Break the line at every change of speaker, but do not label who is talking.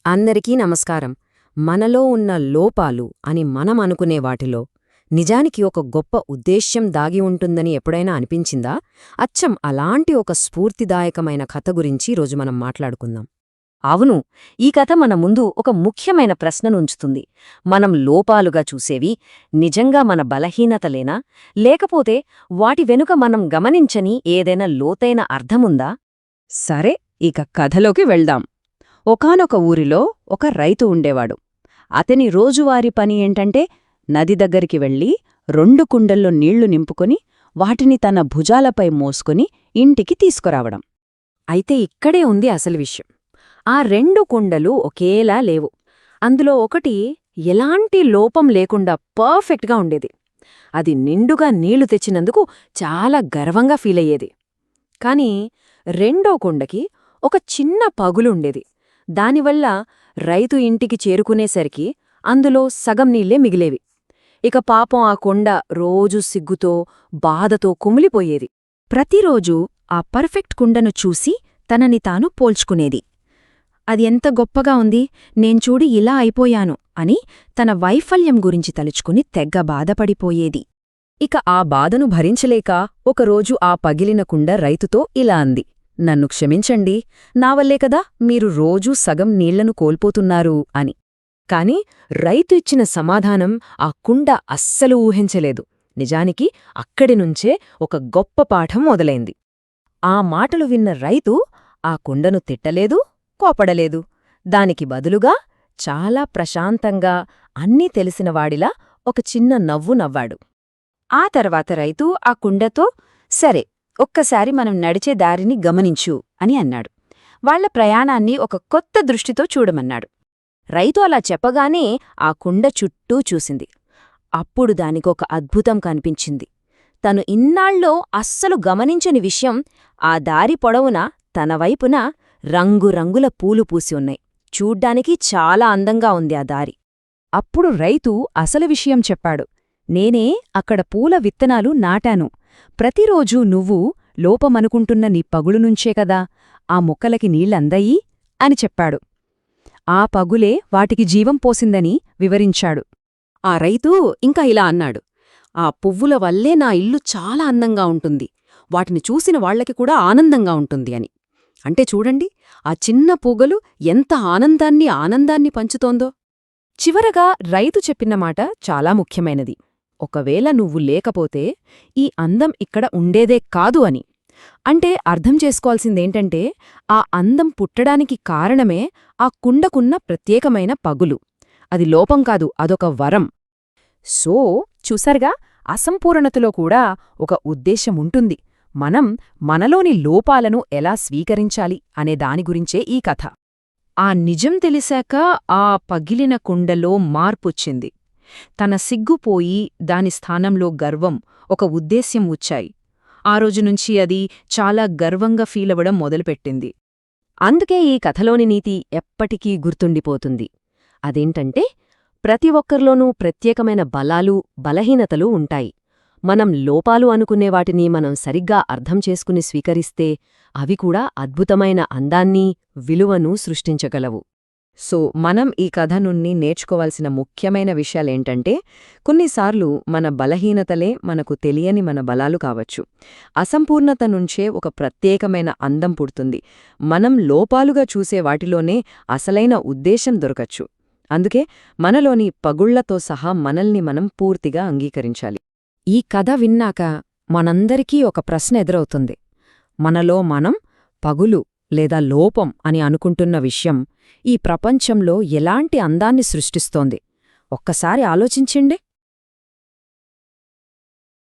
అందరికీ నమస్కారం. మనలో ఉన్న లోపాలు అని మనం అనుకునే వాటిలో నిజానికి ఒక గొప్ప ఉద్దేశ్యం దాగి ఉంటుందని ఎప్పుడైనా అనిపించిందా? అచ్చం అలాంటి ఒక స్ఫూర్తిదాయకమైన కథ గురించి రోజు మనం మాట్లాడుకుందాం.
అవును, ఈ కథ మన ముందు ఒక ముఖ్యమైన ప్రశ్ననుంచుతుంది. మనం లోపాలుగా చూసేవి నిజంగా మన బలహీనతలేనా, లేకపోతే వాటి వెనుక మనం గమనించని ఏదైనా లోతైన అర్థముందా?
సరే, ఇక కథలోకి వెళ్దాం. ఒకానొక ఊరిలో ఒక రైతు ఉండేవాడు. అతని రోజువారీ పని ఏంటంటే నది దగ్గరికి వెళ్ళి 2 కుండల్లో నీళ్లు నింపుకొని వాటిని తన భుజాలపై మోసుకొని ఇంటికి తీసుకురావడం.
అయితే ఇక్కడే ఉంది అసలు విషయం. ఆ 2 కుండలు ఒకేలా లేవు. అందులో ఒకటి ఎలాంటి లోపం లేకుండా పర్ఫెక్ట్గా ఉండేది. అది నిండుగా నీళ్లు తెచ్చినందుకు చాలా గర్వంగా ఫీలయ్యేది. కాని రెండో కుండకి ఒక చిన్న పగులుండేది. దానివల్ల రైతు ఇంటికి చేరుకునేసరికి అందులో సగం నీళ్లే మిగిలేవి. ఇక పాపం ఆ కొండ రోజూ సిగ్గుతో బాధతో కుమిలిపోయేది. ప్రతిరోజూ ఆ పర్ఫెక్ట్ కుండను చూసి తనని తాను పోల్చుకునేది. అది ఎంత గొప్పగా ఉంది, నేన్చూడి ఇలా అయిపోయాను అని తన వైఫల్యం గురించి తలుచుకుని తెగ్గ బాధపడిపోయేది. ఇక ఆ బాధను భరించలేక ఒకరోజు ఆ పగిలిన కుండ రైతుతో ఇలా అంది, నన్ను క్షమించండి, నావల్లే కదా మీరు రోజూ సగం నీళ్లను కోల్పోతున్నారు అని. కాని రైతు ఇచ్చిన సమాధానం ఆ కుండ అస్సలు ఊహించలేదు. నిజానికి అక్కడినుంచే ఒక గొప్ప పాఠం మొదలైంది. ఆ మాటలు విన్న రైతు ఆ కుండను తిట్టలేదు, కోపడలేదు. దానికి బదులుగా చాలా ప్రశాంతంగా అన్నీ తెలిసినవాడిలా ఒక చిన్న నవ్వు నవ్వాడు. ఆ తర్వాత రైతు ఆ కుండతో, సరే, ఒక్కసారి మనం నడిచే దారిని గమనించు అని అన్నాడు. వాళ్ల ప్రయాణాన్ని ఒక కొత్త దృష్టితో చూడమన్నాడు. రైతు అలా చెప్పగానే ఆ కుండ చుట్టూ చూసింది. అప్పుడు దానికొక అద్భుతం కనిపించింది. తను ఇన్నాళ్ళో అస్సలు గమనించని విషయం, ఆ దారి పొడవునా తన వైపున రంగురంగుల పూలు పూసి ఉన్నాయి. చూడ్డానికి చాలా అందంగా ఉంది ఆ దారి. అప్పుడు రైతు అసలు విషయం చెప్పాడు. నేనే అక్కడ పూల విత్తనాలు నాటాను. ప్రతిరోజూ నువ్వు లోపమనుకుంటున్న నీ పగులునుంచే కదా ఆ మొక్కలకి నీళ్లందయ్యి అని చెప్పాడు. ఆ పగులే వాటికి జీవం పోసిందని వివరించాడు. ఆ రైతు ఇంకా ఇలా అన్నాడు, ఆ పువ్వుల వల్లే నా ఇల్లు చాలా అందంగా ఉంటుంది, వాటిని చూసిన వాళ్లకి కూడా ఆనందంగా ఉంటుంది అని. అంటే చూడండి, ఆ చిన్న పూగలు ఎంత ఆనందాన్ని పంచుతోందో. చివరగా రైతు చెప్పిన మాట చాలా ముఖ్యమైనది. ఒకవేళ నువ్వు లేకపోతే ఈ అందం ఇక్కడ ఉండేదే కాదు అని. అంటే అర్థం చేసుకోవాల్సిందేంటంటే ఆ అందం పుట్టడానికి కారణమే ఆ కుండకున్న ప్రత్యేకమైన పగులు. అది లోపం కాదు, అదొక వరం. సో చూసారుగా, అసంపూర్ణతలో కూడా ఒక ఉద్దేశముంటుంది. మనం మనలోని లోపాలను ఎలా స్వీకరించాలి అనే దాని గురించే ఈ కథ. ఆ నిజం తెలిసాక ఆ పగిలిన కుండలో మార్పొచ్చింది. తన సిగ్గుపోయి దాని స్థానంలో గర్వం, ఒక ఉద్దేశ్యం వచ్చాయి. ఆ రోజునుంచి అది చాలా గర్వంగా ఫీలవడం మొదలుపెట్టింది. అందుకే ఈ కథలోని నీతి ఎప్పటికీ గుర్తుండిపోతుంది. అదేంటంటే, ప్రతి ఒక్కరిలోనూ ప్రత్యేకమైన బలాలు, బలహీనతలు ఉంటాయి. మనం లోపాలు అనుకునే వాటిని మనం సరిగ్గా అర్థం చేసుకుని స్వీకరిస్తే అవి కూడా అద్భుతమైన అందాన్ని, విలువను సృష్టించగలవు. సో మనం ఈ కథ నుండి నేర్చుకోవాల్సిన ముఖ్యమైన విషయాలేంటంటే, కొన్నిసార్లు మన బలహీనతలే మనకు తెలియని మన బలాలు కావచ్చు. అసంపూర్ణత నుంచే ఒక ప్రత్యేకమైన అందం పుడుతుంది. మనం లోపాలుగా చూసే వాటిలోనే అసలైన ఉద్దేశం దొరకచ్చు. అందుకే మనలోని పగుళ్లతో సహా మనల్ని మనం పూర్తిగా అంగీకరించాలి. ఈ కథ విన్నాక మనందరికీ ఒక ప్రశ్న ఎదురవుతుంది. మనలో మనం పగులు లేదా లోపం అని అనుకుంటున్న విషయం ఈ ప్రపంచంలో ఎలాంటి అందాన్ని సృష్టిస్తోంది? ఒక్కసారి ఆలోచించండి.